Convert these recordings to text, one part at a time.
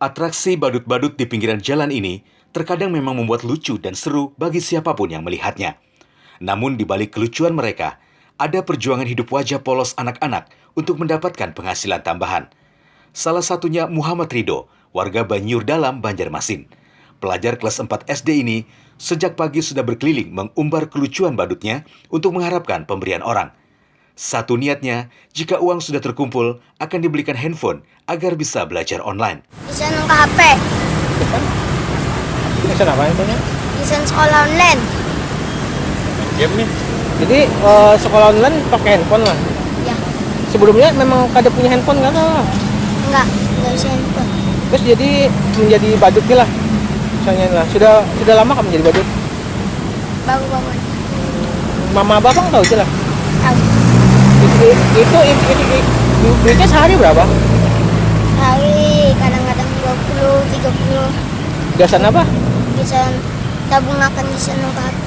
Atraksi badut-badut di pinggiran jalan ini terkadang memang membuat lucu dan seru bagi siapapun yang melihatnya. Namun di balik kelucuan mereka, ada perjuangan hidup wajah polos anak-anak untuk mendapatkan penghasilan tambahan. Salah satunya Muhammad Rido, warga Banyur Dalam, Banjarmasin. Pelajar kelas 4 SD ini sejak pagi sudah berkeliling mengumbar kelucuan badutnya untuk mengharapkan pemberian orang. Satu niatnya, jika uang sudah terkumpul, akan dibelikan handphone agar bisa belajar online. Desain ke HP, Desain apa itu? desain sekolah online. Game nih. Jadi sekolah online pakai handphone lah. Ya, Sebelumnya memang kada punya handphone nggak lah. enggak bisa handphone. Terus jadi menjadi badutnya lah. Misalnya lah. Sudah lama kamu menjadi badut? Baru-baru Mama babang tahu sih lah. tahu. Itu duitnya sehari berapa? Hari kadang-kadang 20, 30. Biasaan apa? Bisa tabung makan desain ke HP.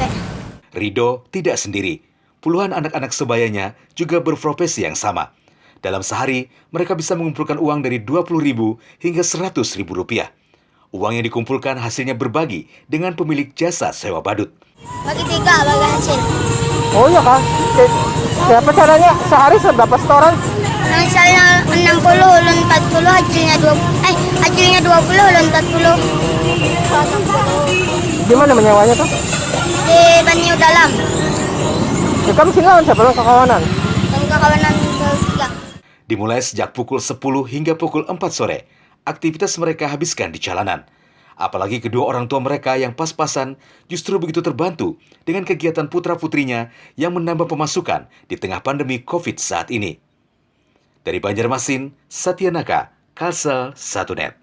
Rido tidak sendiri. Puluhan anak-anak sebayanya juga berprofesi yang sama. Dalam sehari, mereka bisa mengumpulkan uang dari 20.000 hingga 100.000 rupiah. Uang yang dikumpulkan hasilnya berbagi dengan pemilik jasa sewa badut. Bagi 3, bagi hasil. Oh iya kak. Siapa caranya? Sehari berapa setoran? Nah, misalnya 60, ulun 40, hasilnya 20, ulun 40. Di mana menyewanya tuh? Di Banyur Dalam. Ya, kamu sini lawan siapa? Lawan kekawanan? Dan kawanan ketiga. Dimulai sejak pukul 10 hingga pukul 4 sore, aktivitas mereka habiskan di jalanan. Apalagi kedua orang tua mereka yang pas-pasan justru begitu terbantu dengan kegiatan putra-putrinya yang menambah pemasukan di tengah pandemi COVID saat ini. Dari Banjarmasin, Satyanaka, Kalsel 1net.